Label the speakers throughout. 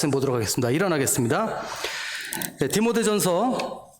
Speaker 1: 말씀 보도록 하겠습니다. 일어나겠습니다. 네, 디모데전서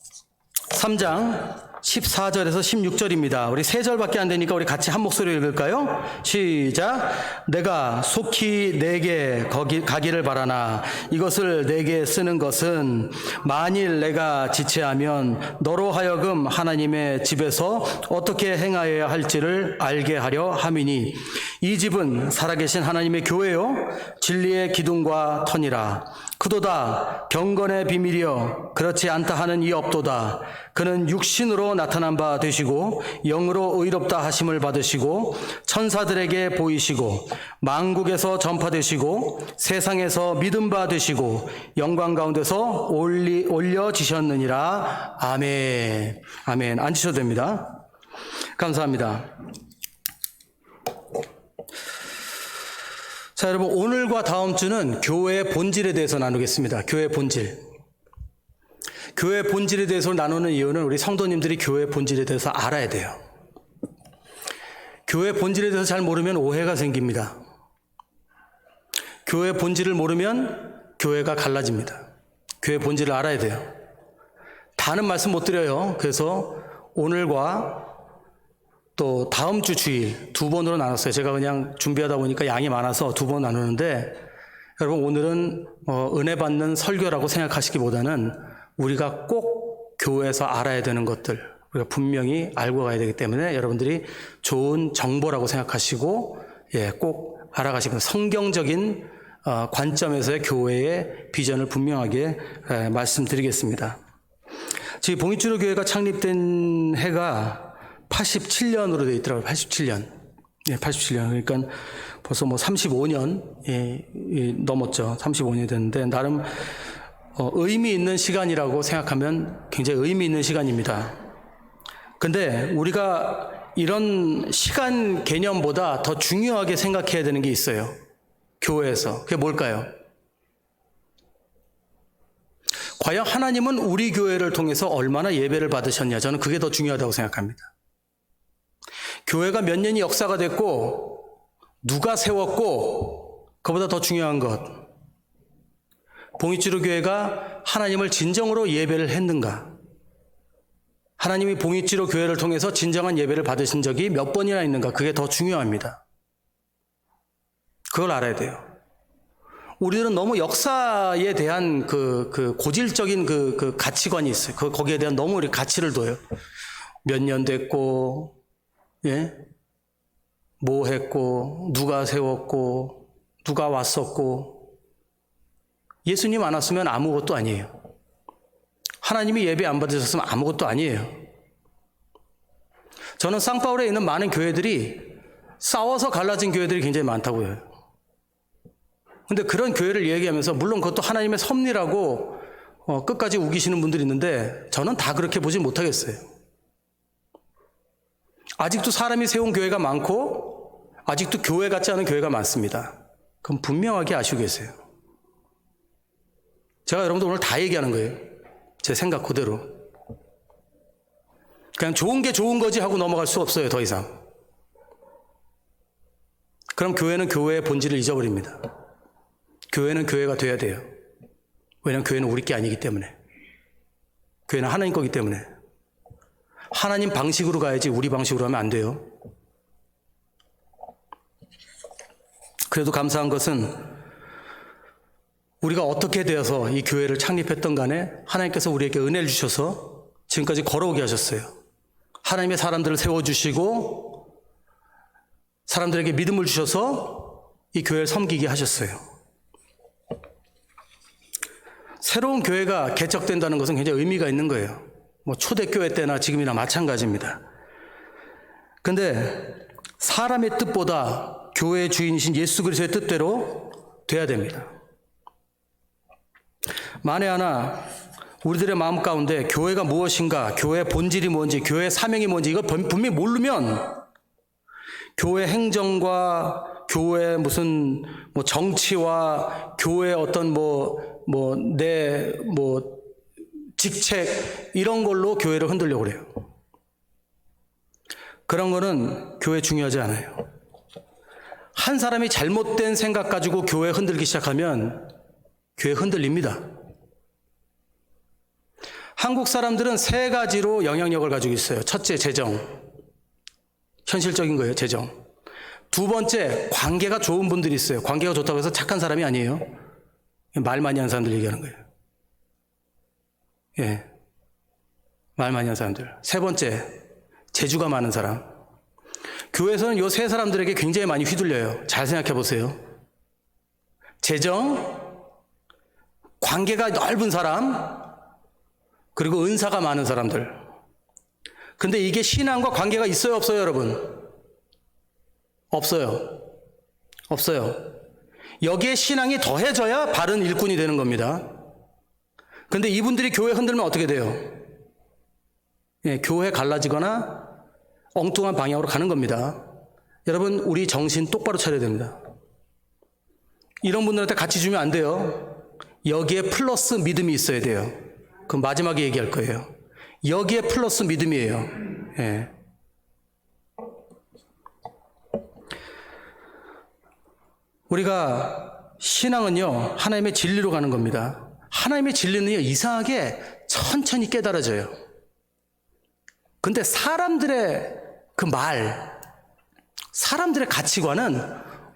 Speaker 1: 3장 14절에서 16절입니다. 우리 3절밖에 안 되니까 우리 같이 한 목소리로 읽을까요? 시작. 내가 속히 내게 가기를 바라나 이것을 내게 쓰는 것은 만일 내가 지체하면 너로 하여금 하나님의 집에서 어떻게 행하여야 할지를 알게 하려 함이니 이 집은 살아계신 하나님의 교회요 진리의 기둥과 터니라. 그도다 경건의 비밀이여 그렇지 않다 하는 이 없도다. 그는 육신으로 나타난 바 되시고 영으로 의롭다 하심을 받으시고 천사들에게 보이시고 만국에서 전파되시고 세상에서 믿음 바 되시고 영광 가운데서 올려지셨느니라. 아멘. 아멘. 앉으셔도 됩니다. 감사합니다. 자, 여러분, 오늘과 다음 주는 교회의 본질에 대해서 나누겠습니다. 교회의 본질. 교회의 본질에 대해서 나누는 이유는 우리 성도님들이 교회의 본질에 대해서 알아야 돼요. 교회의 본질에 대해서 잘 모르면 오해가 생깁니다. 교회의 본질을 모르면 교회가 갈라집니다. 교회의 본질을 알아야 돼요. 다는 말씀 못 드려요. 그래서 오늘과 또 다음 주 주일 2번으로 나눴어요. 제가 그냥 준비하다 보니까 양이 많아서 2번 나누는데 여러분 오늘은 은혜 받는 설교라고 생각하시기보다는 우리가 꼭 교회에서 알아야 되는 것들 우리가 분명히 알고 가야 되기 때문에 여러분들이 좋은 정보라고 생각하시고 꼭 알아가시고 성경적인 관점에서의 교회의 비전을 분명하게 말씀드리겠습니다. 지금 봉익주로 교회가 창립된 해가 87년으로 되어 있더라고요. 87년. 87년. 그러니까 벌써 35년 넘었죠. 35년이 됐는데 나름 의미 있는 시간이라고 생각하면 굉장히 의미 있는 시간입니다. 근데 우리가 이런 시간 개념보다 더 중요하게 생각해야 되는 게 있어요. 교회에서. 그게 뭘까요? 과연 하나님은 우리 교회를 통해서 얼마나 예배를 받으셨냐. 저는 그게 더 중요하다고 생각합니다. 교회가 몇 년이 역사가 됐고 누가 세웠고 그보다 더 중요한 것 봉익주로 교회가 하나님을 진정으로 예배를 했는가? 하나님이 봉익주로 교회를 통해서 진정한 예배를 받으신 적이 몇 번이나 있는가? 그게 더 중요합니다. 그걸 알아야 돼요. 우리들은 너무 역사에 대한 그 고질적인 그 가치관이 있어요. 거기에 대한 너무 우리 가치를 둬요. 몇 년 됐고 뭐 했고 누가 세웠고 누가 왔었고 예수님 안 왔으면 아무것도 아니에요. 하나님이 예배 안 받으셨으면 아무것도 아니에요. 저는 쌍파울에 있는 많은 교회들이 싸워서 갈라진 교회들이 굉장히 많다고 해요. 근데 그런 교회를 얘기하면서 물론 그것도 하나님의 섭리라고 끝까지 우기시는 분들이 있는데 저는 다 그렇게 보지 못하겠어요. 아직도 사람이 세운 교회가 많고 아직도 교회 같지 않은 교회가 많습니다. 그럼 분명하게 아시고 계세요. 제가 여러분들 오늘 다 얘기하는 거예요. 제 생각 그대로. 그냥 좋은 게 좋은 거지 하고 넘어갈 수 없어요. 더 이상. 그럼 교회는 교회의 본질을 잊어버립니다. 교회는 교회가 돼야 돼요. 왜냐하면 교회는 우리 게 아니기 때문에. 교회는 하나님 거기 때문에. 하나님 방식으로 가야지 우리 방식으로 하면 안 돼요. 그래도 감사한 것은 우리가 어떻게 되어서 이 교회를 창립했던 간에 하나님께서 우리에게 은혜를 주셔서 지금까지 걸어오게 하셨어요. 하나님의 사람들을 세워주시고 사람들에게 믿음을 주셔서 이 교회를 섬기게 하셨어요. 새로운 교회가 개척된다는 것은 굉장히 의미가 있는 거예요. 초대교회 때나 지금이나 마찬가지입니다. 근데 사람의 뜻보다 교회의 주인이신 예수 그리스도의 뜻대로 돼야 됩니다. 만에 하나 우리들의 마음 가운데 교회가 무엇인가, 교회의 본질이 뭔지, 교회의 사명이 뭔지 이걸 분명히 모르면 교회 행정과 교회 무슨 정치와 교회 어떤 내 직책 이런 걸로 교회를 흔들려고 그래요. 그런 거는 교회 중요하지 않아요. 한 사람이 잘못된 생각 가지고 교회 흔들기 시작하면 교회 흔들립니다. 한국 사람들은 세 가지로 영향력을 가지고 있어요. 첫째, 재정. 현실적인 거예요, 재정. 두 번째, 관계가 좋은 분들이 있어요. 관계가 좋다고 해서 착한 사람이 아니에요. 말 많이 하는 사람들 얘기하는 거예요. 예. 말 많이 하는 사람들. 세 번째, 재주가 많은 사람. 교회에서는 요 세 사람들에게 굉장히 많이 휘둘려요. 잘 생각해 보세요. 재정, 관계가 넓은 사람, 그리고 은사가 많은 사람들. 근데 이게 신앙과 관계가 있어요, 없어요, 여러분? 없어요. 없어요. 여기에 신앙이 더해져야 바른 일꾼이 되는 겁니다. 근데 이분들이 교회 흔들면 어떻게 돼요? 예, 교회 갈라지거나 엉뚱한 방향으로 가는 겁니다. 여러분, 우리 정신 똑바로 차려야 됩니다. 이런 분들한테 같이 주면 안 돼요. 여기에 플러스 믿음이 있어야 돼요. 그럼 마지막에 얘기할 거예요. 여기에 플러스 믿음이에요. 예. 우리가 신앙은요, 하나님의 진리로 가는 겁니다. 하나님의 진리는요, 이상하게 천천히 깨달아져요. 근데 사람들의 그 말, 사람들의 가치관은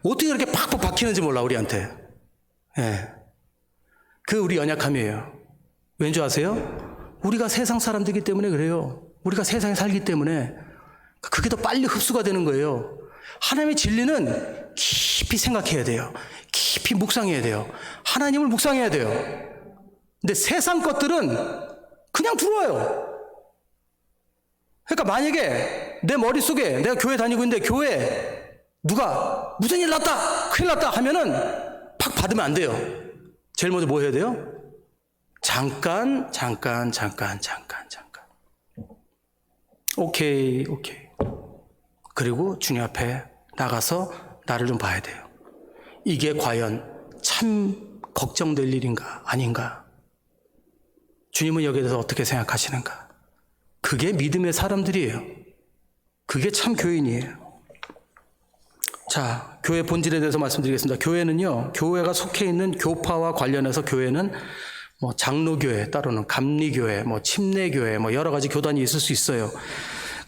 Speaker 1: 어떻게 그렇게 팍팍 박히는지 몰라, 우리한테. 예. 그 우리 연약함이에요. 왠지 아세요? 우리가 세상 사람들이기 때문에 그래요. 우리가 세상에 살기 때문에 그게 더 빨리 흡수가 되는 거예요. 하나님의 진리는 깊이 생각해야 돼요. 깊이 묵상해야 돼요. 하나님을 묵상해야 돼요. 근데 세상 것들은 그냥 들어와요. 그러니까 만약에 내 머릿속에 내가 교회 다니고 있는데 교회에 누가 무슨 일 났다, 큰일 났다 하면은 팍 받으면 안 돼요. 제일 먼저 뭐 해야 돼요? 잠깐. 오케이. 그리고 주님 앞에 나가서 나를 좀 봐야 돼요. 이게 과연 참 걱정될 일인가 아닌가? 주님은 여기에 대해서 어떻게 생각하시는가? 그게 믿음의 사람들이에요. 그게 참 교인이에요. 자, 교회 본질에 대해서 말씀드리겠습니다. 교회는요, 교회가 속해 있는 교파와 관련해서 교회는 뭐 장로교회, 따로는 감리교회, 뭐 침례교회, 뭐 여러 가지 교단이 있을 수 있어요.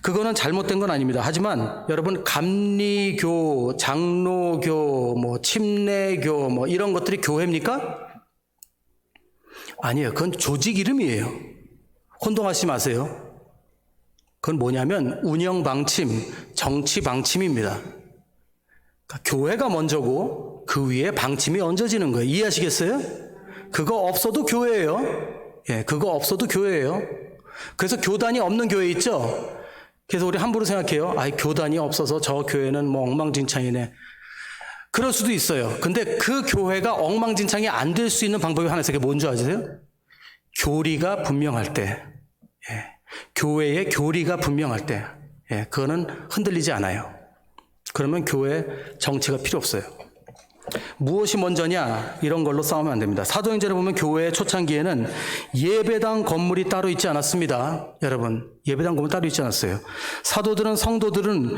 Speaker 1: 그거는 잘못된 건 아닙니다. 하지만 여러분, 감리교, 장로교, 뭐 침례교, 뭐 이런 것들이 교회입니까? 아니에요. 그건 조직 이름이에요. 혼동하지 마세요. 그건 뭐냐면 운영 방침, 정치 방침입니다. 그러니까 교회가 먼저고 그 위에 방침이 얹어지는 거예요. 이해하시겠어요? 그거 없어도 교회예요. 예, 그거 없어도 교회예요. 그래서 교단이 없는 교회 있죠? 그래서 우리 함부로 생각해요. 아이, 교단이 없어서 저 교회는 뭐 엉망진창이네. 그럴 수도 있어요. 근데 그 교회가 엉망진창이 안 될 수 있는 방법이 하나 있어요. 그게 뭔지 아세요? 교리가 분명할 때. 예, 교회의 교리가 분명할 때. 예, 그거는 흔들리지 않아요. 그러면 교회 정치가 필요 없어요. 무엇이 먼저냐, 이런 걸로 싸우면 안 됩니다. 사도행전에 보면 교회의 초창기에는 예배당 건물이 따로 있지 않았습니다. 여러분, 예배당 건물 따로 있지 않았어요. 성도들은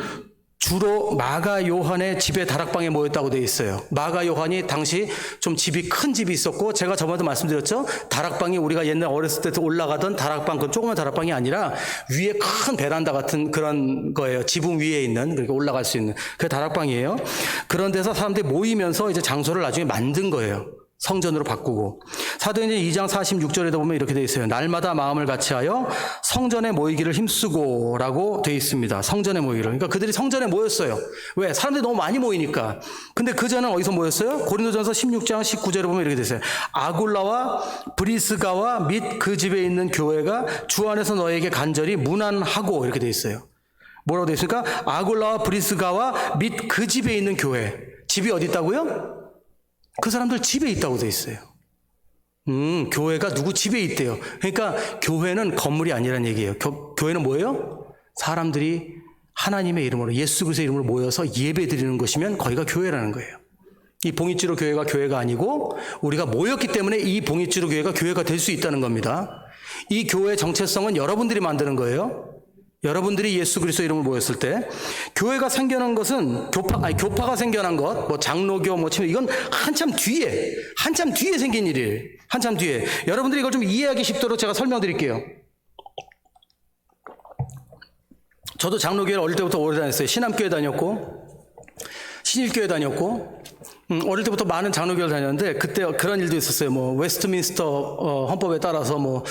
Speaker 1: 주로 마가 요한의 집에 다락방에 모였다고 되어 있어요. 마가 요한이 당시 좀 집이 큰 집이 있었고, 제가 저번에도 말씀드렸죠. 다락방이 우리가 옛날 어렸을 때 올라가던 다락방, 그 조그만 다락방이 아니라 위에 큰 베란다 같은 그런 거예요. 지붕 위에 있는, 그렇게 올라갈 수 있는 그 다락방이에요. 그런 데서 사람들이 모이면서 이제 장소를 나중에 만든 거예요. 성전으로 바꾸고. 사도행전 2장 46절에도 보면 이렇게 되어 있어요. 날마다 마음을 같이하여 성전에 모이기를 힘쓰고 라고 되어 있습니다. 성전에 모이기를. 그러니까 그들이 성전에 모였어요. 왜? 사람들이 너무 많이 모이니까. 근데 그 전에는 어디서 모였어요? 고린도전서 16장 19절에 보면 이렇게 되어 있어요. 아굴라와 브리스가와 및 그 집에 있는 교회가 주 안에서 너에게 간절히 문안하고, 이렇게 되어 있어요. 뭐라고 되어 있습니까? 아굴라와 브리스가와 및 그 집에 있는 교회. 집이 어디 있다고요? 그 사람들 집에 있다고 돼 있어요. 교회가 누구 집에 있대요. 그러니까 교회는 건물이 아니라는 얘기예요. 교회는 뭐예요? 사람들이 하나님의 이름으로, 예수 그리스도의 이름으로 모여서 예배 드리는 것이면 거기가 교회라는 거예요. 이 봉입지로 교회가 아니고 우리가 모였기 때문에 이 봉입지로 교회가 될 수 있다는 겁니다. 이 교회의 정체성은 여러분들이 만드는 거예요. 여러분들이 예수 그리스도 이름을 모였을 때 교회가 생겨난 것은 교파가 생겨난 것, 뭐 장로교, 뭐 침례, 이건 한참 뒤에 생긴 일이에요. 한참 뒤에. 여러분들이 이걸 좀 이해하기 쉽도록 제가 설명드릴게요. 저도 장로교회를 어릴 때부터 오래 다녔어요. 신암교회 다녔고, 신일교회 다녔고, 어릴 때부터 많은 장로교회를 다녔는데, 그때 그런 일도 있었어요. 뭐, 웨스트민스터 헌법에 따라서 뭐,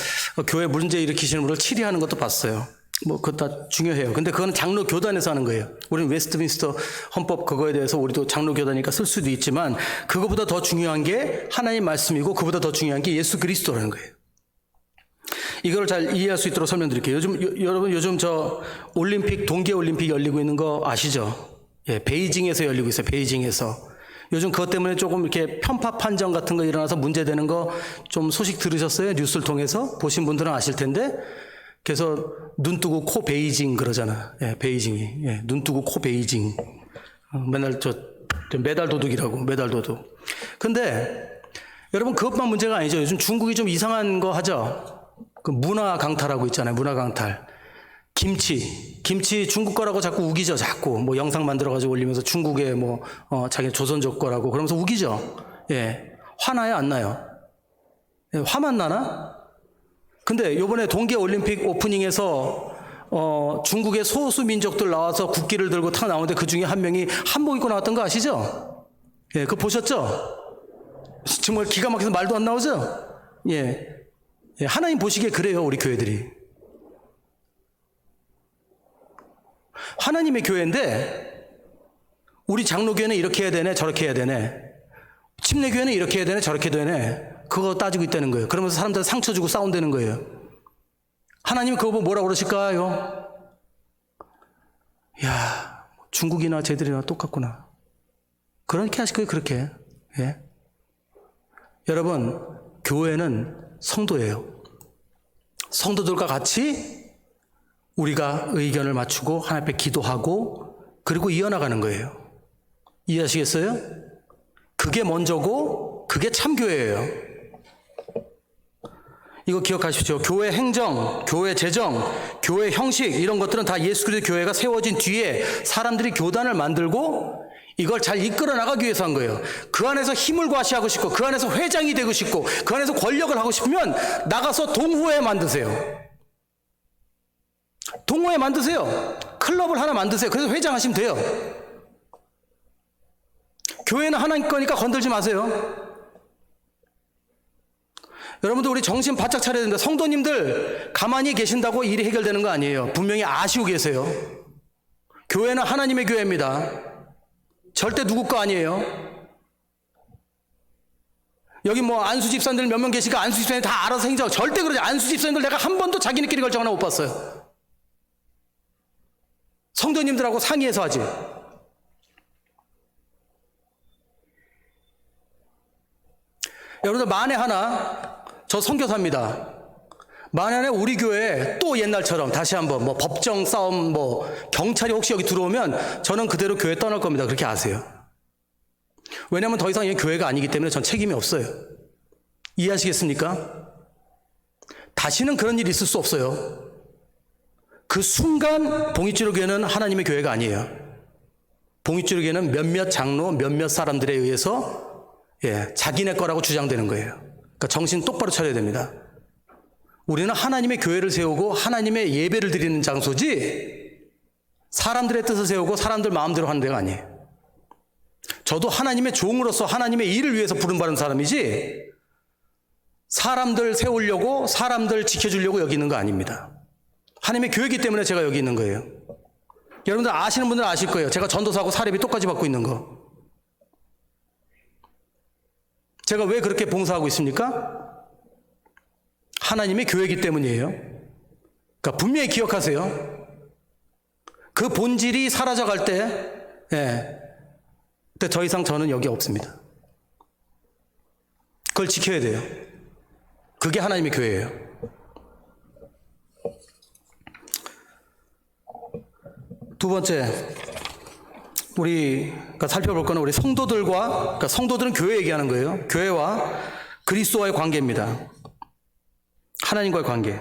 Speaker 1: 교회 문제 일으키시는 분을 치리하는 것도 봤어요. 뭐, 그거 다 중요해요. 근데 그거는 장로교단에서 하는 거예요. 우리는 웨스트민스터 헌법 그거에 대해서 우리도 장로교단이니까 쓸 수도 있지만, 그거보다 더 중요한 게 하나님 말씀이고, 그보다 더 중요한 게 예수 그리스도라는 거예요. 이걸 잘 이해할 수 있도록 설명드릴게요. 여러분 요즘 저 올림픽, 동계올림픽 열리고 있는 거 아시죠? 예, 베이징에서 열리고 있어요. 베이징에서. 요즘 그것 때문에 조금 이렇게 편파 판정 같은 거 일어나서 문제되는 거 좀 소식 들으셨어요? 뉴스를 통해서? 보신 분들은 아실 텐데. 그래서 눈 뜨고 코 베이징 그러잖아. 예, 베이징이. 예, 눈 뜨고 코 베이징. 맨날 메달 도둑이라고, 메달 도둑. 근데 여러분 그것만 문제가 아니죠. 요즘 중국이 좀 이상한 거 하죠. 그 문화 강탈하고 있잖아요. 문화 강탈. 김치 중국 거라고 자꾸 우기죠. 자꾸 뭐 영상 만들어가지고 올리면서 중국의 뭐 자기 조선족 거라고 그러면서 우기죠. 예, 화나요 안 나요? 예, 화만 나나? 근데 요번에 동계올림픽 오프닝에서 중국의 소수 민족들 나와서 국기를 들고 탁 나오는데 그 중에 한 명이 한복 입고 나왔던 거 아시죠? 예, 그거 보셨죠? 정말 기가 막혀서 말도 안 나오죠? 예. 예, 하나님 보시기에 그래요, 우리 교회들이. 하나님의 교회인데, 우리 장로교회는 이렇게 해야 되네, 저렇게 해야 되네. 침례교회는 이렇게 해야 되네, 저렇게 해야 되네. 그거 따지고 있다는 거예요. 그러면서 사람들 상처 주고 싸운다는 거예요. 하나님은 그거 보고 뭐라고 그러실까요? 야, 중국이나 쟤들이나 똑같구나. 그렇게 하실 거예요, 그렇게. 예. 여러분, 교회는 성도예요. 성도들과 같이 우리가 의견을 맞추고 하나님 앞에 기도하고 그리고 이어나가는 거예요. 이해하시겠어요? 그게 먼저고 그게 참교회예요. 이거 기억하십시오. 교회 행정, 교회 재정, 교회 형식 이런 것들은 다 예수 그리스도 교회가 세워진 뒤에 사람들이 교단을 만들고 이걸 잘 이끌어 나가기 위해서 한 거예요. 그 안에서 힘을 과시하고 싶고 그 안에서 회장이 되고 싶고 그 안에서 권력을 하고 싶으면 나가서 동호회 만드세요. 동호회 만드세요. 클럽을 하나 만드세요. 그래서 회장 하시면 돼요. 교회는 하나님 거니까 건들지 마세요. 여러분들 우리 정신 바짝 차려야 된다. 성도님들 가만히 계신다고 일이 해결되는 거 아니에요. 분명히 아시고 계세요. 교회는 하나님의 교회입니다. 절대 누구 거 아니에요. 여기 뭐 안수 집사님들 몇 명 계시니까 안수 집사님 다 알아서 행정. 절대 그러지. 안수 집사님들 내가 한 번도 자기네끼리 결정 하나 못 봤어요. 성도님들하고 상의해서 하지. 여러분들 만에 하나 저 선교사입니다. 만약에 우리 교회에 또 옛날처럼 다시 한번 뭐 법정 싸움 뭐 경찰이 혹시 여기 들어오면 저는 그대로 교회 떠날 겁니다. 그렇게 아세요. 왜냐하면 더 이상 이 교회가 아니기 때문에 전 책임이 없어요. 이해하시겠습니까? 다시는 그런 일이 있을 수 없어요. 그 순간 봉익주의교회는 하나님의 교회가 아니에요. 봉익주의교회는 몇몇 장로, 몇몇 사람들에 의해서 자기네 거라고 주장되는 거예요. 그러니까 정신 똑바로 차려야 됩니다. 우리는 하나님의 교회를 세우고 하나님의 예배를 드리는 장소지 사람들의 뜻을 세우고 사람들 마음대로 하는 데가 아니에요. 저도 하나님의 종으로서 하나님의 일을 위해서 부름받은 사람이지 사람들 세우려고 사람들 지켜주려고 여기 있는 거 아닙니다. 하나님의 교회이기 때문에 제가 여기 있는 거예요. 여러분들 아시는 분들은 아실 거예요. 제가 전도사하고 사례비 똑같이 받고 있는 거. 제가 왜 그렇게 봉사하고 있습니까? 하나님의 교회이기 때문이에요. 그러니까 분명히 기억하세요. 그 본질이 사라져갈 때, 그때 더 이상 저는 여기 없습니다. 그걸 지켜야 돼요. 그게 하나님의 교회예요. 두 번째, 우리가 살펴볼 거는 우리 성도들과, 그러니까 성도들은 교회 얘기하는 거예요. 교회와 그리스도와의 관계입니다. 하나님과의 관계.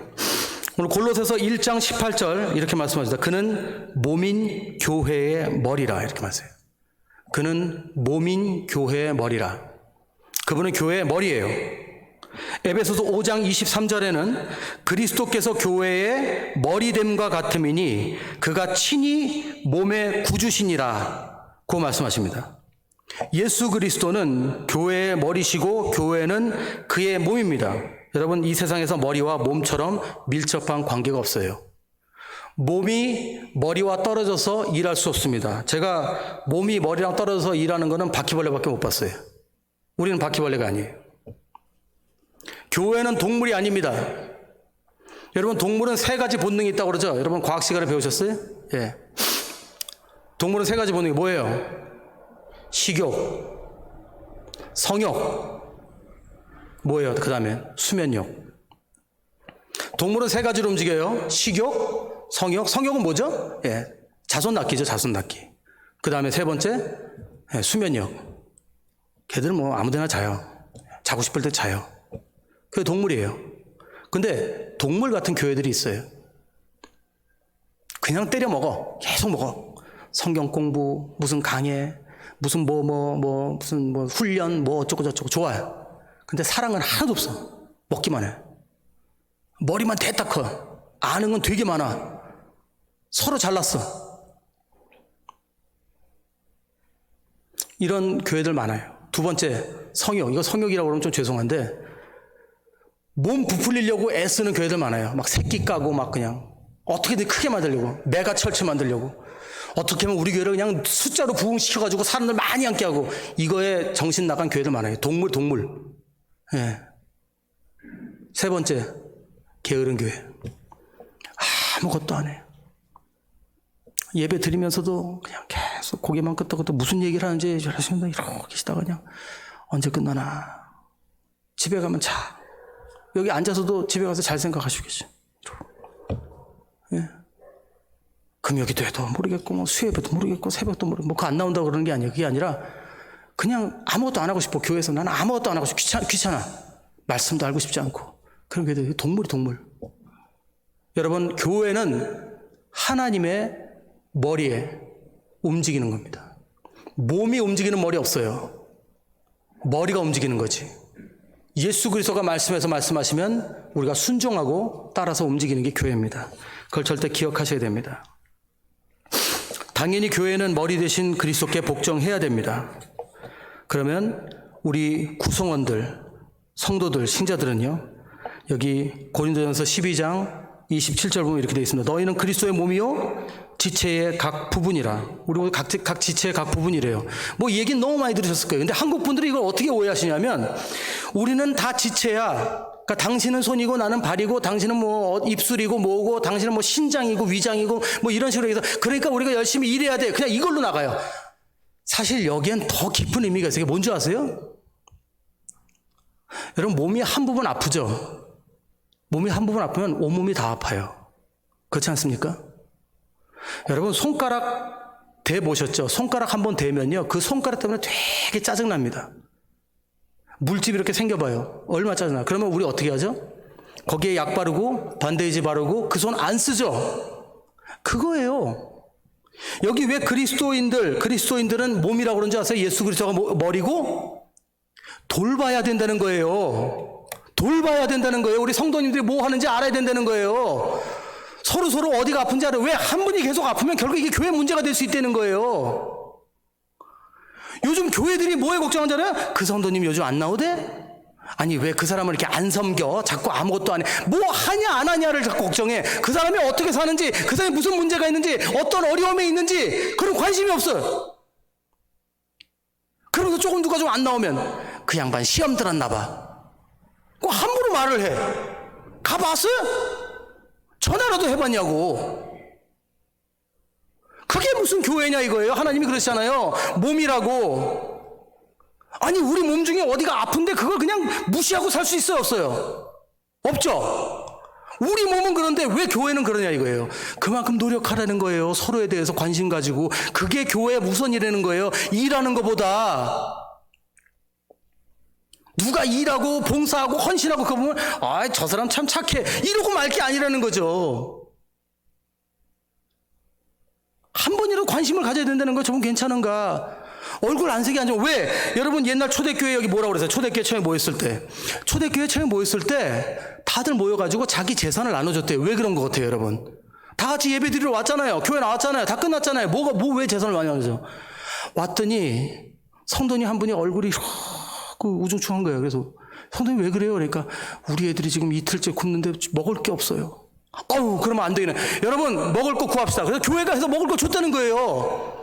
Speaker 1: 오늘 골로새서 1장 18절 이렇게 말씀하십니다. 그는 몸인 교회의 머리라 이렇게 말씀해요. 그는 몸인 교회의 머리라. 그분은 교회의 머리예요. 에베소서 5장 23절에는 그리스도께서 교회의 머리됨과 같음이니 그가 친히 몸의 구주시니라 고 말씀하십니다. 예수 그리스도는 교회의 머리시고 교회는 그의 몸입니다. 여러분, 이 세상에서 머리와 몸처럼 밀접한 관계가 없어요. 몸이 머리와 떨어져서 일할 수 없습니다. 제가 몸이 머리랑 떨어져서 일하는 거는 바퀴벌레밖에 못 봤어요. 우리는 바퀴벌레가 아니에요. 교회는 동물이 아닙니다. 여러분, 동물은 세 가지 본능이 있다고 그러죠? 여러분, 과학 시간에 배우셨어요? 예. 동물은 세 가지 본능이 뭐예요? 식욕, 성욕, 뭐예요? 그 다음에 수면욕. 동물은 세 가지로 움직여요. 식욕, 성욕. 성욕은 뭐죠? 예, 자손 낳기죠. 자손 낳기. 그 다음에 세 번째, 예, 수면욕. 걔들은 뭐 아무데나 자요. 자고 싶을 때 자요. 그게 동물이에요. 근데 동물 같은 교회들이 있어요. 그냥 때려 먹어. 계속 먹어. 성경 공부, 무슨 강해, 무슨 무슨 훈련, 어쩌고저쩌고 좋아요. 근데 사랑은 하나도 없어. 먹기만 해. 머리만 대딱 커. 아는 건 되게 많아. 서로 잘났어. 이런 교회들 많아요. 두 번째, 성욕. 이거 성욕이라고 그러면 좀 죄송한데, 몸 부풀리려고 애쓰는 교회들 많아요. 막 새끼 까고 막 그냥 어떻게든 크게 만들려고, 메가 철치 만들려고, 어떻게 하면 우리 교회를 그냥 숫자로 부흥시켜가지고 사람들 많이 앉게 하고, 이거에 정신 나간 교회들 많아요. 동물. 예. 세 번째, 게으른 교회. 아무것도 안 해. 예배 드리면서도 그냥 계속 고개만 끄덕끄덕 무슨 얘기를 하는지 하시면서 이렇게 계시다가 그냥 언제 끝나나. 집에 가면 자. 여기 앉아서도 집에 가서 잘 생각하시겠죠. 예. 금요기도 해도 모르겠고, 뭐 수요예배도 모르겠고, 새벽도 모르겠고, 뭐 그거 안 나온다고 그러는 게 아니에요. 그게 아니라 그냥 아무것도 안 하고 싶어. 교회에서 나는 아무것도 안 하고 싶어. 귀찮아. 말씀도 알고 싶지 않고. 그런 게 동물. 여러분, 교회는 하나님의 머리에 움직이는 겁니다. 몸이 움직이는 머리 없어요. 머리가 움직이는 거지. 예수 그리스도가 말씀해서 말씀하시면 우리가 순종하고 따라서 움직이는 게 교회입니다. 그걸 절대 기억하셔야 됩니다. 당연히 교회는 머리 대신 그리스도께 복종해야 됩니다. 그러면 우리 구성원들, 성도들, 신자들은요, 여기 고린도전서 12장 27절 보면 이렇게 되어 있습니다. 너희는 그리스도의 몸이요 지체의 각 부분이라. 우리 각 지체의 각 부분이래요. 뭐 이 얘기는 너무 많이 들으셨을 거예요. 근데 한국 분들이 이걸 어떻게 오해하시냐면, 우리는 다 지체야. 그러니까 당신은 손이고 나는 발이고 당신은 뭐 입술이고 뭐고 당신은 뭐 신장이고 위장이고 뭐 이런 식으로 해서, 그러니까 우리가 열심히 일해야 돼. 그냥 이걸로 나가요. 사실 여기엔 더 깊은 의미가 있어요. 이게 뭔지 아세요? 여러분, 몸이 한 부분 아프죠? 몸이 한 부분 아프면 온몸이 다 아파요. 그렇지 않습니까? 여러분, 손가락 대보셨죠? 손가락 한번 대면요, 그 손가락 때문에 되게 짜증납니다. 물집 이렇게 생겨봐요. 얼마나 짜증나. 그러면 우리 어떻게 하죠? 거기에 약 바르고 반데이지 바르고 그 손 안 쓰죠? 그거예요. 여기 왜 그리스도인들은 몸이라고 그런지 아세요? 예수 그리스도가 머리고 돌봐야 된다는 거예요. 돌봐야 된다는 거예요. 우리 성도님들이 뭐 하는지 알아야 된다는 거예요. 서로 어디가 아픈지 알아요. 왜 한 분이 계속 아프면 결국 이게 교회 문제가 될 수 있다는 거예요. 요즘 교회들이 뭐에 걱정하는지 알아요? 그 성도님 요즘 안 나오대? 아니, 왜 그 사람을 이렇게 안 섬겨? 자꾸 아무것도 안 해. 뭐 하냐 안 하냐를 자꾸 걱정해. 그 사람이 어떻게 사는지, 그 사람이 무슨 문제가 있는지, 어떤 어려움에 있는지 그런 관심이 없어요. 그러면서 조금 누가 좀 안 나오면 그 양반 시험 들었나 봐. 꼭 함부로 말을 해. 가봤어요? 전화라도 해봤냐고. 그게 무슨 교회냐 이거예요. 하나님이 그러시잖아요. 몸이라고. 아니, 우리 몸 중에 어디가 아픈데 그걸 그냥 무시하고 살 수 있어요, 없어요? 없죠? 우리 몸은 그런데 왜 교회는 그러냐 이거예요. 그만큼 노력하라는 거예요. 서로에 대해서 관심 가지고. 그게 교회의 우선이라는 거예요. 일하는 것보다. 누가 일하고 봉사하고 헌신하고 그거 보면 저 사람 참 착해 이러고 말 게 아니라는 거죠. 한 번이라도 관심을 가져야 된다는 거 저분 괜찮은가? 얼굴 안 색이 안 좋아. 왜? 여러분 옛날 초대교회 여기 뭐라고 그랬어요? 초대교회 처음에 모였을 때. 초대교회 처음에 모였을 때 다들 모여가지고 자기 재산을 나눠줬대요. 왜 그런 것 같아요, 여러분? 다 같이 예배 드리러 왔잖아요. 교회 나왔잖아요. 다 끝났잖아요. 왜 재산을 많이 나눠줘? 왔더니 성도님 한 분이 얼굴이 우중충한 거예요. 그래서 성도님 왜 그래요? 그러니까 우리 애들이 지금 이틀째 굶는데 먹을 게 없어요. 그러면 안 되겠네. 여러분 먹을 거 구합시다. 그래서 교회가 해서 먹을 거 줬다는 거예요.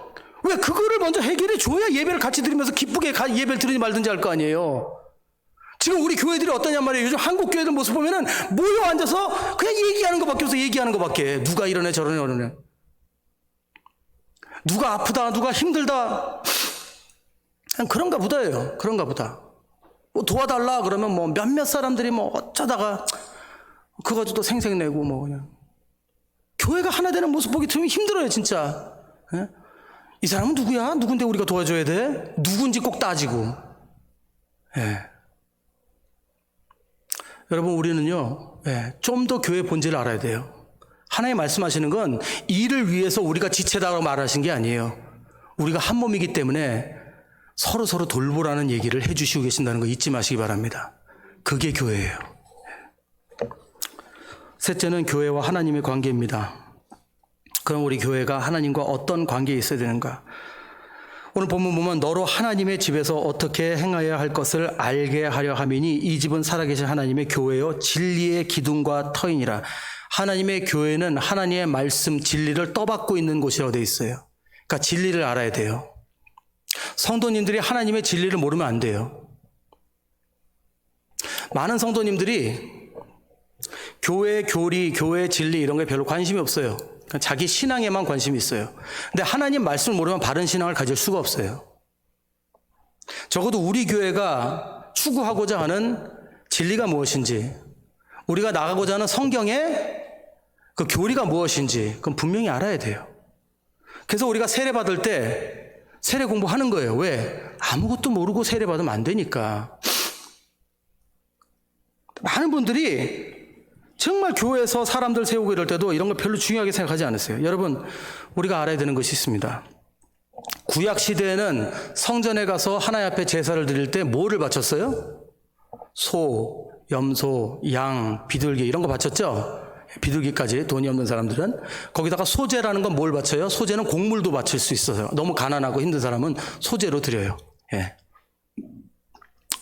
Speaker 1: 왜? 그거를 먼저 해결해 줘야 예배를 같이 드리면서 기쁘게 예배를 드리지 말든지 할 거 아니에요. 지금 우리 교회들이 어떠냐 말이에요. 요즘 한국 교회들 모습 보면은 모여 앉아서 그냥 얘기하는 것밖에 없어. 얘기하는 것밖에. 누가 이러네 저러네 저러네. 누가 아프다 누가 힘들다. 그냥 그런가 보다예요. 그런가 보다. 뭐 도와달라 그러면 뭐 몇몇 사람들이 뭐 어쩌다가 그거 가지고 또 생색내고 뭐 그냥. 교회가 하나 되는 모습 보기 참 힘들어요 진짜. 예? 이 사람은 누구야? 누군데 우리가 도와줘야 돼? 누군지 꼭 따지고. 예. 여러분 우리는요 좀 더 교회 본질을 알아야 돼요. 하나님 말씀하시는 건 일을 위해서 우리가 지체다라고 말하신 게 아니에요. 우리가 한 몸이기 때문에 서로 돌보라는 얘기를 해주시고 계신다는 거 잊지 마시기 바랍니다. 그게 교회예요. 셋째는 교회와 하나님의 관계입니다. 그럼 우리 교회가 하나님과 어떤 관계에 있어야 되는가? 오늘 본문 보면 너로 하나님의 집에서 어떻게 행하여야 할 것을 알게 하려 함이니 이 집은 살아계신 하나님의 교회요 진리의 기둥과 터이니라. 하나님의 교회는 하나님의 말씀 진리를 떠받고 있는 곳이라고 되어 있어요. 그러니까 진리를 알아야 돼요. 성도님들이 하나님의 진리를 모르면 안 돼요. 많은 성도님들이 교회 교리, 교회 진리 이런 거에 별로 관심이 없어요. 자기 신앙에만 관심이 있어요. 근데 하나님 말씀을 모르면 바른 신앙을 가질 수가 없어요. 적어도 우리 교회가 추구하고자 하는 진리가 무엇인지, 우리가 나가고자 하는 성경의 그 교리가 무엇인지 그건 분명히 알아야 돼요. 그래서 우리가 세례 받을 때 세례 공부하는 거예요. 왜? 아무것도 모르고 세례 받으면 안 되니까. 많은 분들이 정말 교회에서 사람들 세우고 이럴 때도 이런 걸 별로 중요하게 생각하지 않으세요. 여러분 우리가 알아야 되는 것이 있습니다. 구약 시대에는 성전에 가서 하나님 앞에 제사를 드릴 때 뭐를 바쳤어요? 소, 염소, 양, 비둘기 이런 거 바쳤죠? 비둘기까지 돈이 없는 사람들은. 거기다가 소제라는 건 뭘 바쳐요? 소제는 곡물도 바칠 수 있어요. 너무 가난하고 힘든 사람은 소제로 드려요.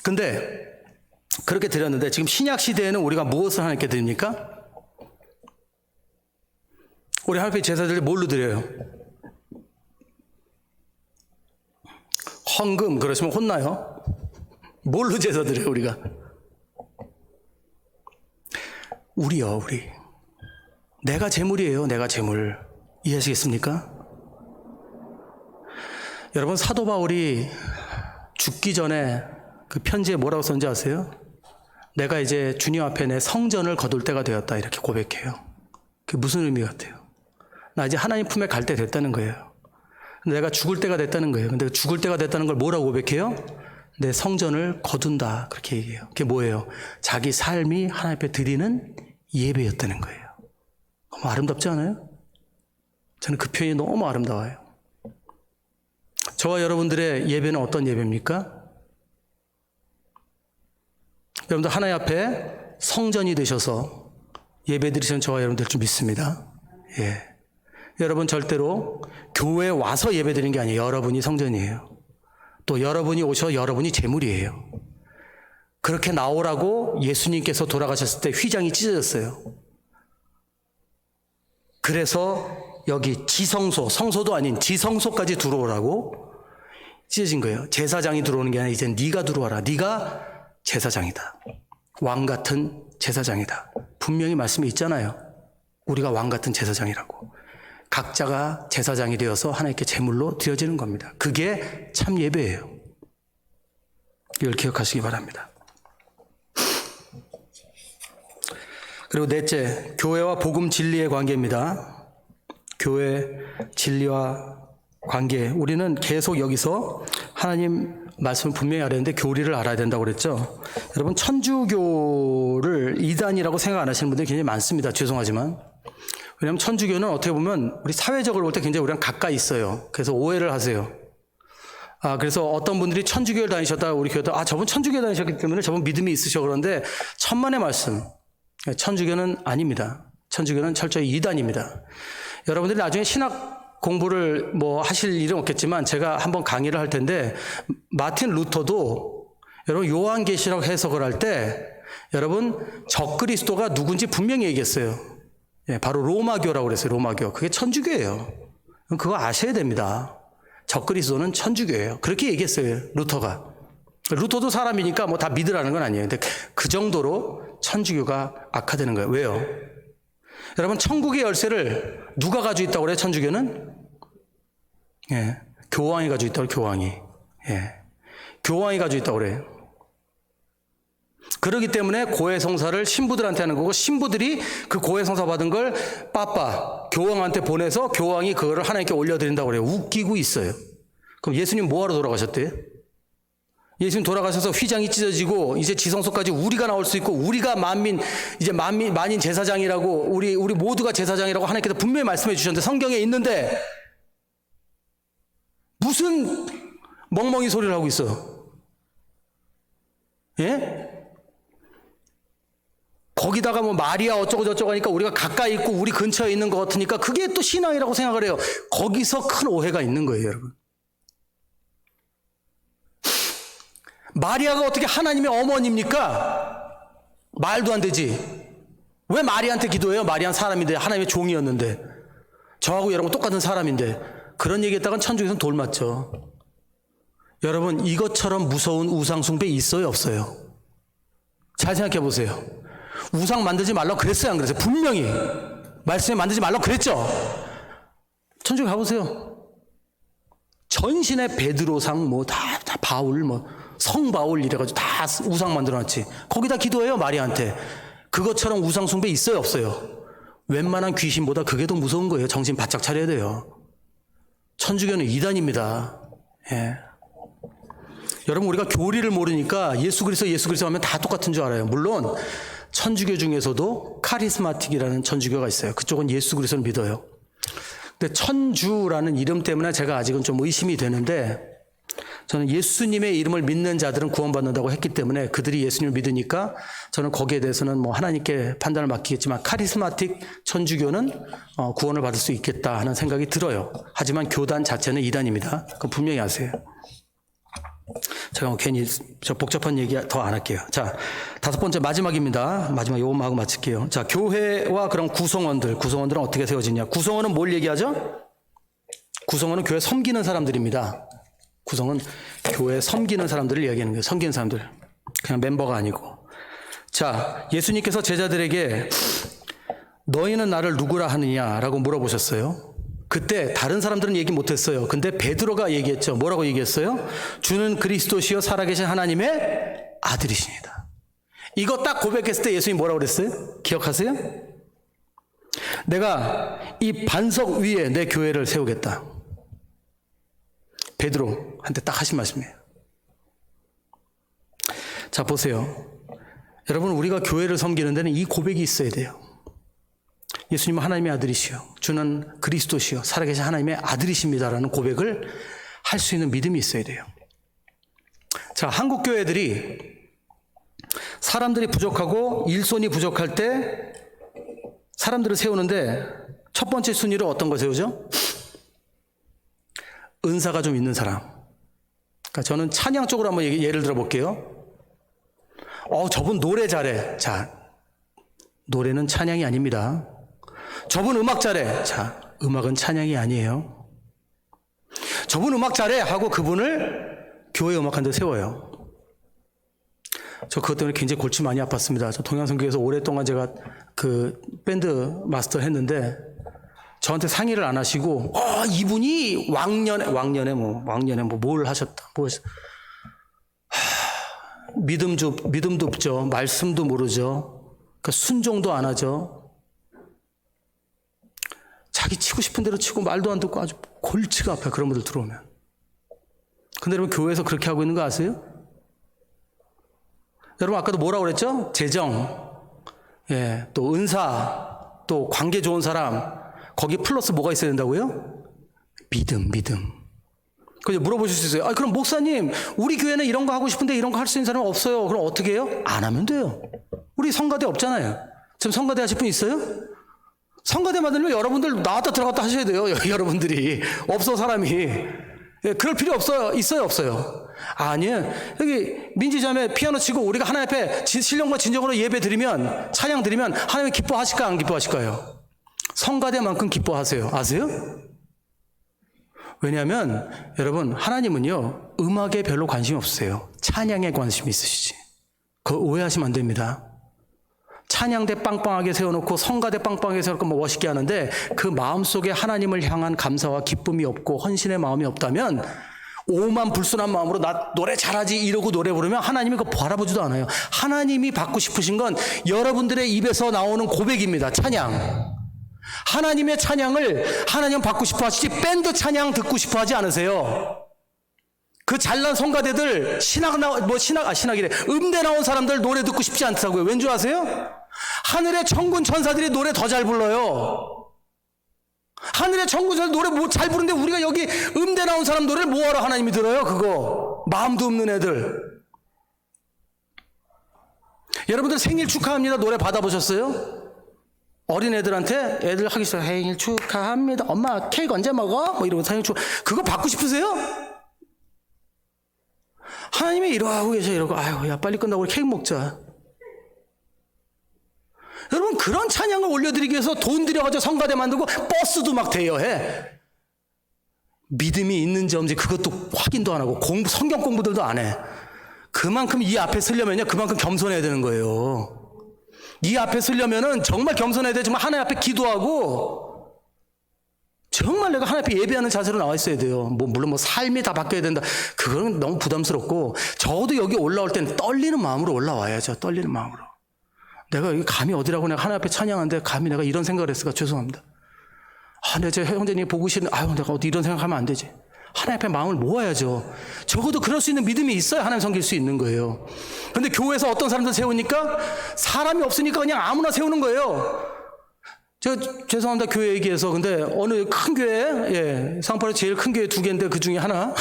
Speaker 1: 근데 그렇게 드렸는데 지금 신약 시대에는 우리가 무엇을 하나님께 드립니까? 우리 하나님께 제사 드릴 때 뭘로 드려요? 헌금 그러시면 혼나요. 뭘로 제사 드려요 우리가? 우리요 우리. 내가 재물이에요. 내가 재물. 이해하시겠습니까? 여러분 사도 바울이 죽기 전에 그 편지에 뭐라고 썼는지 아세요? 내가 이제 주님 앞에 내 성전을 거둘 때가 되었다 이렇게 고백해요. 그게 무슨 의미 같아요? 나 이제 하나님 품에 갈 때 됐다는 거예요. 내가 죽을 때가 됐다는 거예요. 근데 죽을 때가 됐다는 걸 뭐라고 고백해요? 내 성전을 거둔다 그렇게 얘기해요. 그게 뭐예요? 자기 삶이 하나님 앞에 드리는 예배였다는 거예요. 너무 아름답지 않아요? 저는 그 표현이 너무 아름다워요. 저와 여러분들의 예배는 어떤 예배입니까? 여러분들 하나님 앞에 성전이 되셔서 예배 드리시는 저와 여러분들 좀 믿습니다. 여러분 절대로 교회에 와서 예배 드리는 게 아니에요. 여러분이 성전이에요. 또 여러분이 오셔 여러분이 제물이에요. 그렇게 나오라고 예수님께서 돌아가셨을 때 휘장이 찢어졌어요. 그래서 여기 지성소, 성소도 아닌 지성소까지 들어오라고 찢어진 거예요. 제사장이 들어오는 게 아니라 이제 네가 들어와라. 네가 제사장이다. 왕 같은 제사장이다. 분명히 말씀이 있잖아요. 우리가 왕 같은 제사장이라고. 각자가 제사장이 되어서 하나님께 제물로 드려지는 겁니다. 그게 참 예배예요. 이걸 기억하시기 바랍니다. 그리고 넷째, 교회와 복음 진리의 관계입니다. 교회 진리와 관계. 우리는 계속 여기서 하나님 말씀을 분명히 알아야 되는데 교리를 알아야 된다고 그랬죠. 여러분, 천주교를 이단이라고 생각 안 하시는 분들이 굉장히 많습니다. 죄송하지만. 왜냐하면 천주교는 어떻게 보면 우리 사회적으로 볼 때 굉장히 우리랑 가까이 있어요. 그래서 오해를 하세요. 그래서 어떤 분들이 천주교를 다니셨다가 우리 교회도 저분 천주교 다니셨기 때문에 저분 믿음이 있으셔 그러는데 천만의 말씀. 천주교는 아닙니다. 천주교는 철저히 이단입니다. 여러분들이 나중에 신학 공부를 하실 일은 없겠지만 제가 한번 강의를 할 텐데 마틴 루터도 여러분 요한계시록 해석을 할 때 여러분 적그리스도가 누군지 분명히 얘기했어요. 바로 로마교라고 그랬어요. 로마교. 그게 천주교예요. 그거 아셔야 됩니다. 적그리스도는 천주교예요. 그렇게 얘기했어요. 루터가. 루터도 사람이니까 다 믿으라는 건 아니에요. 근데 그 정도로 천주교가 악화되는 거예요. 왜요? 여러분, 천국의 열쇠를 누가 가지고 있다고 그래요? 천주교는? 교황이 가지고 있다고 그래요. 교황이. 교황이 가지고 있다고 그래요. 그렇기 때문에 고해성사를 신부들한테 하는 거고 신부들이 그 고해성사 받은 걸 교황한테 보내서 교황이 그거를 하나님께 올려드린다고 그래요. 웃기고 있어요. 그럼 예수님 뭐하러 돌아가셨대요? 예수님 돌아가셔서 휘장이 찢어지고 이제 지성소까지 우리가 나올 수 있고 우리가 만민 제사장이라고 우리 모두가 제사장이라고 하나님께서 분명히 말씀해 주셨는데 성경에 있는데 무슨 멍멍이 소리를 하고 있어? 거기다가 마리아 어쩌고 저쩌고 하니까 우리가 가까이 있고 우리 근처에 있는 것 같으니까 그게 또 신앙이라고 생각을 해요. 거기서 큰 오해가 있는 거예요, 여러분. 마리아가 어떻게 하나님의 어머니입니까? 말도 안 되지. 왜 마리아한테 기도해요? 마리아는 사람인데 하나님의 종이었는데 저하고 여러분 똑같은 사람인데 그런 얘기했다간 천주교에서는 돌 맞죠. 여러분, 이것처럼 무서운 우상 숭배 있어요, 없어요? 잘 생각해 보세요. 우상 만들지 말라고 그랬어요, 안 그랬어요? 분명히 말씀에 만들지 말라고 그랬죠. 천주교 가보세요. 전신에 베드로상 다 바울 성바울 이래가지고 다 우상 만들어놨지. 거기다 기도해요, 마리아한테. 그것처럼 우상 숭배 있어요, 없어요? 웬만한 귀신보다 그게 더 무서운 거예요. 정신 바짝 차려야 돼요. 천주교는 이단입니다. 여러분, 우리가 교리를 모르니까 예수 그리스도 하면 다 똑같은 줄 알아요. 물론 천주교 중에서도 카리스마틱이라는 천주교가 있어요. 그쪽은 예수 그리스도를 믿어요. 근데 천주라는 이름 때문에 제가 아직은 좀 의심이 되는데 저는 예수님의 이름을 믿는 자들은 구원받는다고 했기 때문에 그들이 예수님을 믿으니까 저는 거기에 대해서는 하나님께 판단을 맡기겠지만 카리스마틱 천주교는 구원을 받을 수 있겠다 하는 생각이 들어요. 하지만 교단 자체는 이단입니다. 그건 분명히 아세요. 제가 괜히 복잡한 얘기 더 안 할게요. 자, 5번째 마지막입니다. 마지막 요것만 하고 마칠게요. 자, 교회와 그런 구성원들은 어떻게 세워지냐? 구성원은 뭘 얘기하죠? 구성원은 교회 섬기는 사람들입니다. 구성은 교회 섬기는 사람들을 이야기하는 거예요. 섬기는 사람들. 그냥 멤버가 아니고. 자, 예수님께서 제자들에게 너희는 나를 누구라 하느냐라고 물어보셨어요. 그때 다른 사람들은 얘기 못했어요. 근데 베드로가 얘기했죠. 뭐라고 얘기했어요? 주는 그리스도시요 살아계신 하나님의 아들이십니다. 이거 딱 고백했을 때 예수님이 뭐라고 그랬어요? 기억하세요? 내가 이 반석 위에 내 교회를 세우겠다. 베드로한테 딱 하신 말씀이에요. 자, 보세요. 여러분, 우리가 교회를 섬기는 데는 이 고백이 있어야 돼요. 예수님은 하나님의 아들이시요 주는 그리스도시요 살아계신 하나님의 아들이십니다라는 고백을 할 수 있는 믿음이 있어야 돼요. 자, 한국 교회들이 사람들이 부족하고 일손이 부족할 때 사람들을 세우는데 첫 번째 순위로 어떤 걸 세우죠? 은사가 좀 있는 사람. 그러니까 저는 찬양 쪽으로 한번 예를 들어 볼게요. 저분 노래 잘해. 자, 노래는 찬양이 아닙니다. 저분 음악 잘해. 자, 음악은 찬양이 아니에요. 저분 음악 잘해 하고 그분을 교회 음악한 데 세워요. 저 그것 때문에 굉장히 골치 많이 아팠습니다. 저 동양선교에서 오랫동안 제가 그 밴드 마스터 했는데 저한테 상의를 안 하시고 이분이 왕년에 뭘 하셨다. 믿음도 없죠. 말씀도 모르죠. 그러니까 순종도 안 하죠. 자기 치고 싶은 대로 치고 말도 안 듣고 아주 골치가 아파요. 그런 분들 들어오면. 근데 여러분 교회에서 그렇게 하고 있는 거 아세요? 여러분 아까도 뭐라고 그랬죠? 재정, 예, 또 은사, 또 관계 좋은 사람, 거기 플러스 뭐가 있어야 된다고요? 믿음. 그래서 물어보실 수 있어요. 그럼 목사님, 우리 교회는 이런 거 하고 싶은데 이런 거 할 수 있는 사람은 없어요. 그럼 어떻게 해요? 안 하면 돼요. 우리 성가대 없잖아요. 지금 성가대 하실 분 있어요? 성가대 만들면 여러분들 나왔다 들어갔다 하셔야 돼요. 여러분들이. 없어 사람이. 예, 그럴 필요 없어요. 있어요 없어요? 아니에요. 여기 민지자매 피아노 치고 우리가 하나님 앞에 신령과 진정으로 예배 드리면, 찬양 드리면 하나님이 기뻐하실까요? 안 기뻐하실까요? 성가대만큼 기뻐하세요. 아세요? 왜냐하면 여러분 하나님은요 음악에 별로 관심이 없으세요. 찬양에 관심이 있으시지. 그거 오해하시면 안 됩니다. 찬양대 빵빵하게 세워놓고 성가대 빵빵하게 세워놓고 뭐 멋있게 하는데 그 마음속에 하나님을 향한 감사와 기쁨이 없고 헌신의 마음이 없다면 오만 불순한 마음으로 나 노래 잘하지 이러고 노래 부르면 하나님이 그거 바라보지도 않아요. 하나님이 받고 싶으신 건 여러분들의 입에서 나오는 고백입니다. 찬양. 하나님의 찬양을 하나님 받고 싶어 하시지 밴드 찬양 듣고 싶어 하지 않으세요. 그 잘난 성가대들 신학이래. 음대 나온 사람들 노래 듣고 싶지 않다고요. 왠 줄 아세요? 하늘의 천군 천사들이 노래 더 잘 불러요. 하늘의 천군 천사들 노래 뭐 잘 부르는데 우리가 여기 음대 나온 사람 노래를 뭐하러 하나님이 들어요? 그거 마음도 없는 애들. 여러분들 생일 축하합니다 노래 받아보셨어요? 어린애들한테 애들 하기 싫어. 생일 축하합니다. 엄마 케이크 언제 먹어? 뭐 이러고 생일 축하. 그거 받고 싶으세요? 하나님이 이러고 계셔. 이러고 아유 야 빨리 끝나고 우리 케이크 먹자. 여러분 그런 찬양을 올려드리기 위해서 돈 들여가지고 성가대 만들고 버스도 막 대여해. 믿음이 있는지 없는지 그것도 확인도 안 하고 성경 공부들도 안 해. 그만큼 이 앞에 서려면요 그만큼 겸손해야 되는 거예요. 이 앞에 서려면은 정말 겸손해야 돼. 정말 하나님 앞에 기도하고 정말 내가 하나님 앞에 예배하는 자세로 나와 있어야 돼요. 물론 삶이 다 바뀌어야 된다. 그거는 너무 부담스럽고 적어도 여기 올라올 때는 떨리는 마음으로 올라와야죠. 떨리는 마음으로. 내가 여기 감히 어디라고 내가 하나님 앞에 찬양하는데 감히 내가 이런 생각을 했을까 죄송합니다. 내가 제 형제님 보고 싫은 내가 어디 이런 생각하면 안 되지. 하나님 앞에 마음을 모아야죠. 적어도 그럴 수 있는 믿음이 있어야 하나님 섬길 수 있는 거예요. 그런데 교회에서 어떤 사람들 세우니까 사람이 없으니까 그냥 아무나 세우는 거예요. 제가 죄송합니다 교회 얘기해서. 근데 어느 큰 교회, 상파에 제일 큰 교회 2개인데 그 중에 하나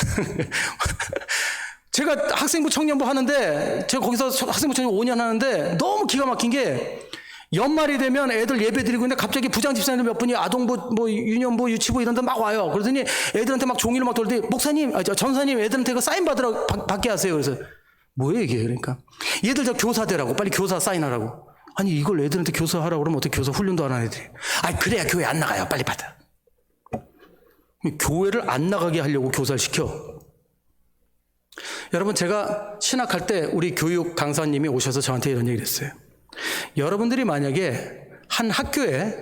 Speaker 1: 제가 학생부 청년부 하는데 제가 거기서 학생부 청년 5년 하는데 너무 기가 막힌 게 연말이 되면 애들 예배 드리고 있는데 갑자기 부장 집사님들 몇 분이 아동부, 유년부, 유치부 이런 데 막 와요. 그러더니 애들한테 막 종이를 막 돌더니 목사님, 전사님 애들한테 그 사인 받게 하세요. 그래서 뭐예요 이게? 그러니까 얘들 저 교사 되라고 빨리 교사 사인하라고. 아니 이걸 애들한테 교사하라고 그러면 어떻게 교사 훈련도 안 하는 애들이. 그래야 교회 안 나가요. 빨리 받아. 교회를 안 나가게 하려고 교사를 시켜. 여러분 제가 신학할 때 우리 교육 강사님이 오셔서 저한테 이런 얘기를 했어요. 여러분들이 만약에 한 학교에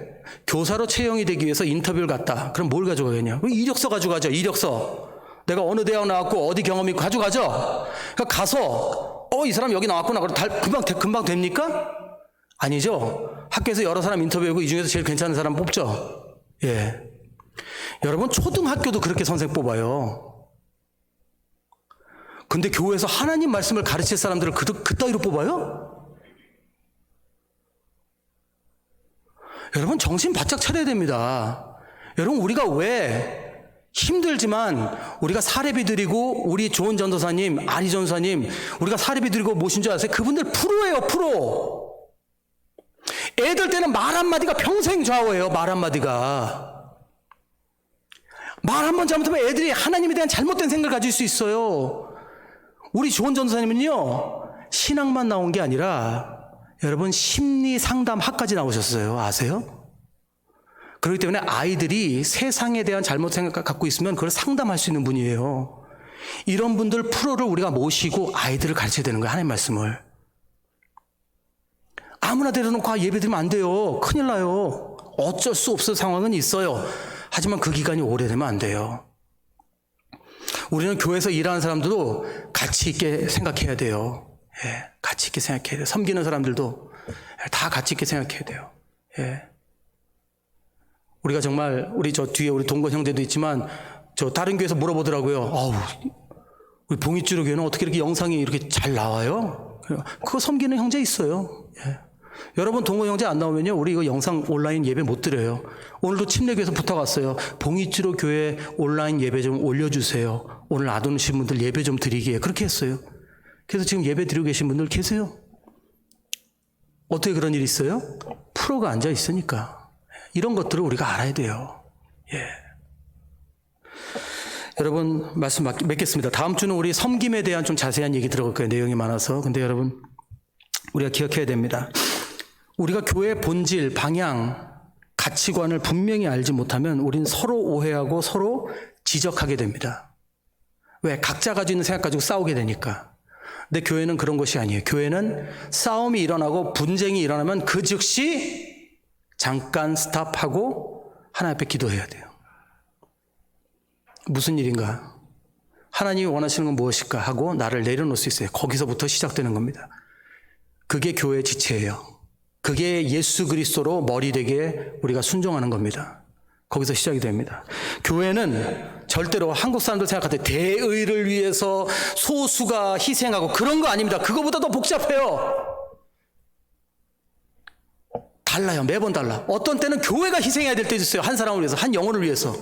Speaker 1: 교사로 채용이 되기 위해서 인터뷰를 갔다. 그럼 뭘 가져가겠냐? 이력서 가져가죠. 이력서. 내가 어느 대학 나왔고 어디 경험이 있고 가져가죠. 그러니까 가서 이 사람 여기 나왔구나. 금방 됩니까? 아니죠. 학교에서 여러 사람 인터뷰하고 이 중에서 제일 괜찮은 사람 뽑죠. 예. 여러분 초등학교도 그렇게 선생 뽑아요. 근데 교회에서 하나님 말씀을 가르칠 사람들을 그따위로 뽑아요? 여러분 정신 바짝 차려야 됩니다. 여러분 우리가 왜 힘들지만 우리가 사례비 드리고 우리 좋은 전도사님, 아리 전도사님 우리가 사례비 드리고 모신 줄 아세요? 그분들 프로예요. 프로. 애들 때는 말 한마디가 평생 좌우예요. 말 한마디가. 말 한 번 잘못하면 애들이 하나님에 대한 잘못된 생각을 가질 수 있어요. 우리 좋은 전도사님은요 신앙만 나온 게 아니라 여러분 심리 상담학까지 나오셨어요. 아세요? 그렇기 때문에 아이들이 세상에 대한 잘못 생각을 갖고 있으면 그걸 상담할 수 있는 분이에요. 이런 분들 프로를 우리가 모시고 아이들을 가르쳐야 되는 거예요. 하나님 말씀을. 아무나 데려놓고 예배 드리면 안 돼요. 큰일 나요. 어쩔 수 없을 상황은 있어요. 하지만 그 기간이 오래되면 안 돼요. 우리는 교회에서 일하는 사람들도 가치 있게 생각해야 돼요. 예, 가치 있게 생각해야 돼요. 섬기는 사람들도 다 가치 있게 생각해야 돼요. 예. 우리가 정말 우리 저 뒤에 우리 동건 형제도 있지만 저 다른 교회에서 물어보더라고요. 우리 봉익주로 교회는 어떻게 이렇게 영상이 이렇게 잘 나와요? 그거 섬기는 형제 있어요. 예. 여러분 동호 형제 안 나오면요, 우리 이거 영상 온라인 예배 못 드려요. 오늘도 침례교에서 부탁왔어요. 봉익주로 교회 온라인 예배 좀 올려주세요. 오늘 안 오신 분들 예배 좀 드리게. 그렇게 했어요. 그래서 지금 예배 드리고 계신 분들 계세요. 어떻게 그런 일이 있어요? 프로가 앉아 있으니까. 이런 것들을 우리가 알아야 돼요. 예. 여러분 말씀 맺겠습니다. 다음 주는 우리 섬김에 대한 좀 자세한 얘기 들어갈 거예요. 내용이 많아서. 근데 여러분 우리가 기억해야 됩니다. 우리가 교회의 본질, 방향, 가치관을 분명히 알지 못하면 우리는 서로 오해하고 서로 지적하게 됩니다. 왜? 각자 가지고 있는 생각 가지고 싸우게 되니까. 근데 교회는 그런 것이 아니에요. 교회는 싸움이 일어나고 분쟁이 일어나면 그 즉시 잠깐 스탑하고 하나님 앞에 기도해야 돼요. 무슨 일인가? 하나님이 원하시는 건 무엇일까 하고 나를 내려놓을 수 있어요. 거기서부터 시작되는 겁니다. 그게 교회의 지체예요. 그게 예수 그리스도로 머리 되게 우리가 순종하는 겁니다. 거기서 시작이 됩니다. 교회는 절대로 한국 사람들 생각할 때 대의를 위해서 소수가 희생하고 그런 거 아닙니다. 그거보다 더 복잡해요. 달라요. 매번 달라. 어떤 때는 교회가 희생해야 될 때도 있어요. 한 사람을 위해서, 한 영혼을 위해서.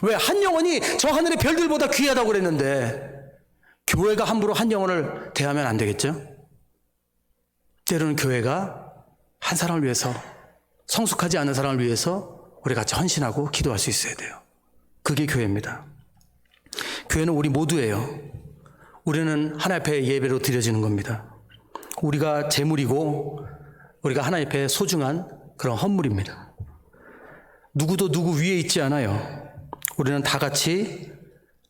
Speaker 1: 왜? 한 영혼이 저 하늘의 별들보다 귀하다고 그랬는데 교회가 함부로 한 영혼을 대하면 안 되겠죠? 때로는 교회가 한 사람을 위해서, 성숙하지 않은 사람을 위해서 우리 같이 헌신하고 기도할 수 있어야 돼요. 그게 교회입니다. 교회는 우리 모두예요. 우리는 하나님 앞에 예배로 드려지는 겁니다. 우리가 재물이고 우리가 하나님 앞에 소중한 그런 헌물입니다. 누구도 누구 위에 있지 않아요. 우리는 다 같이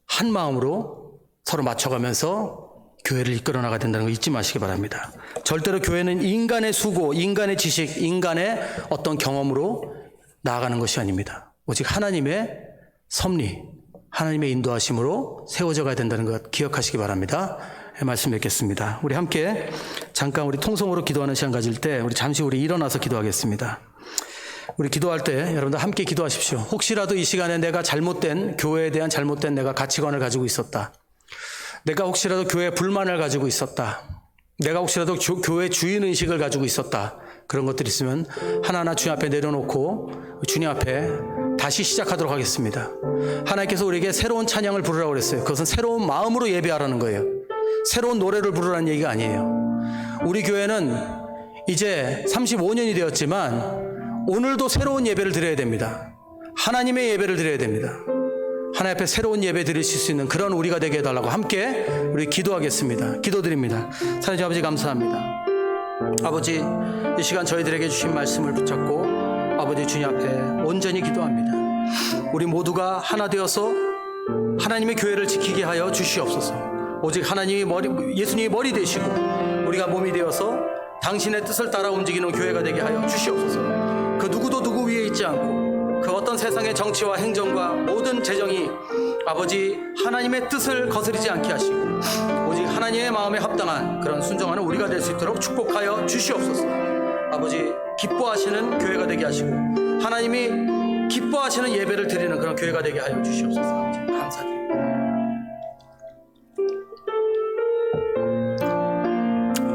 Speaker 1: 한 마음으로 서로 맞춰가면서 교회를 이끌어 나가야 된다는 거 잊지 마시기 바랍니다. 절대로 교회는 인간의 수고, 인간의 지식, 인간의 어떤 경험으로 나아가는 것이 아닙니다. 오직 하나님의 섭리, 하나님의 인도하심으로 세워져 가야 된다는 것 기억하시기 바랍니다. 말씀 뵙겠습니다. 우리 함께 잠깐 우리 통성으로 기도하는 시간 가질 때 우리 잠시 우리 일어나서 기도하겠습니다. 우리 기도할 때 여러분들 함께 기도하십시오. 혹시라도 이 시간에 내가 잘못된, 교회에 대한 잘못된 내가 가치관을 가지고 있었다. 내가 혹시라도 교회에 불만을 가지고 있었다. 내가 혹시라도 교회 주인의식을 가지고 있었다. 그런 것들이 있으면 하나하나 주님 앞에 내려놓고 주님 앞에 다시 시작하도록 하겠습니다. 하나님께서 우리에게 새로운 찬양을 부르라고 그랬어요. 그것은 새로운 마음으로 예배하라는 거예요. 새로운 노래를 부르라는 얘기가 아니에요. 우리 교회는 이제 35년이 되었지만 오늘도 새로운 예배를 드려야 됩니다. 하나님의 예배를 드려야 됩니다. 하나님 앞에 새로운 예배 드리실 수 있는 그런 우리가 되게 해달라고 함께 우리 기도하겠습니다. 기도드립니다. 사랑하는 아버지 감사합니다. 아버지 이 시간 저희들에게 주신 말씀을 붙잡고 아버지 주님 앞에 온전히 기도합니다. 우리 모두가 하나 되어서 하나님의 교회를 지키게 하여 주시옵소서. 오직 하나님이 예수님이 머리 되시고 우리가 몸이 되어서 당신의 뜻을 따라 움직이는 교회가 되게 하여 주시옵소서. 그 누구도 누구 위에 있지 않고 그 어떤 세상의 정치와 행정과 모든 재정이 아버지 하나님의 뜻을 거스르지 않게 하시고 오직 하나님의 마음에 합당한 그런 순종하는 우리가 될 수 있도록 축복하여 주시옵소서. 아버지 기뻐하시는 교회가 되게 하시고 하나님이 기뻐하시는 예배를 드리는 그런 교회가 되게 하여 주시옵소서. 감사드립니다.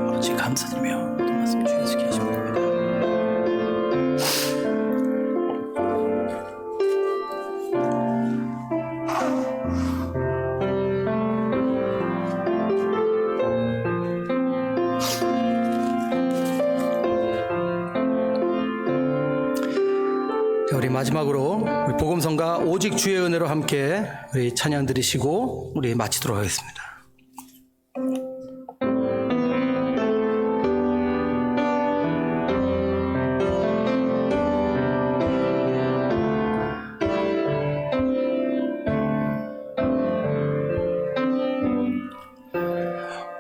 Speaker 1: 아버지 감사드리며 모든 말씀 주님께 하시옵소서. 우리 마지막으로 우리 복음성가 오직 주의 은혜로 함께 우리 찬양 드리시고 우리 마치도록 하겠습니다.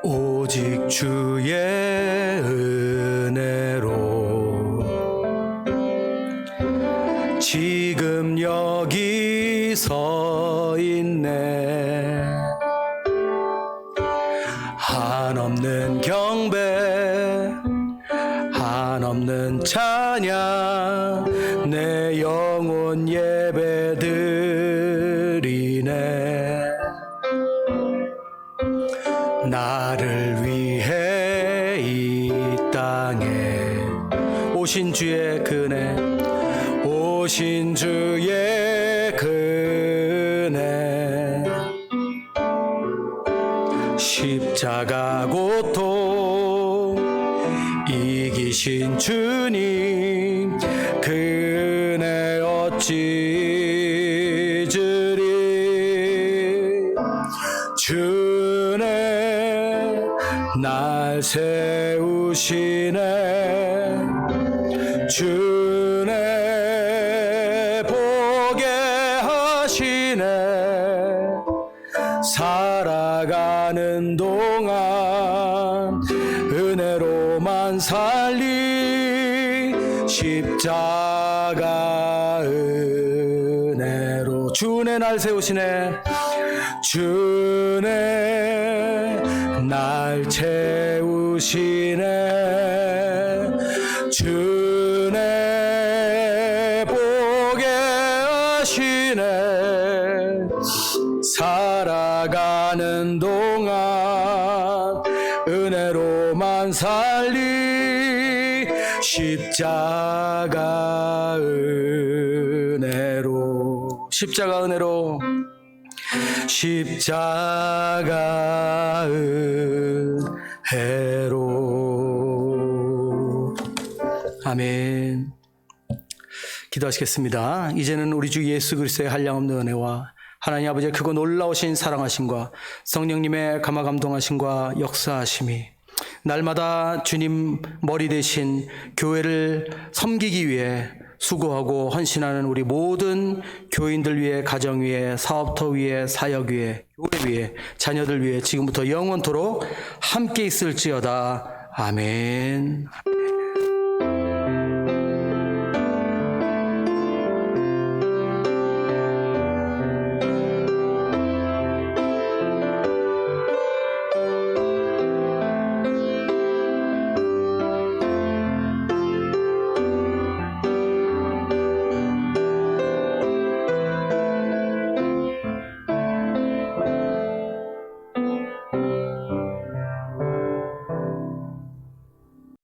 Speaker 1: 오직 주의 은혜로 지금 여기 서 있네. 한없는 경배 한없는 찬양 내 영혼 예배 드리네. 오신 주의 그네 오신 주의 그네 십자가 고통 이기신 주님 그네 어찌 잊으리 주네 날 세우시네 주네 보게 하시네 살아가는 동안 은혜로만 살리 십자가 은혜로 주네 날 세우시네 주네 날 채우시네 주네 보게 하시네 살아가는 동안 은혜로만 살리 십자가 은혜로 십자가 은혜로 십자가 은혜로 아멘. 기도하시겠습니다. 이제는 우리 주 예수 그리스도의 한량없는 은혜와 하나님 아버지의 크고 놀라우신 사랑하심과 성령님의 감화감동하심과 역사하심이 날마다 주님 머리 대신 교회를 섬기기 위해 수고하고 헌신하는 우리 모든 교인들 위해, 가정 위해, 사업터 위해, 사역 위해, 교회 위해, 자녀들 위해 지금부터 영원토록 함께 있을지어다. 아멘.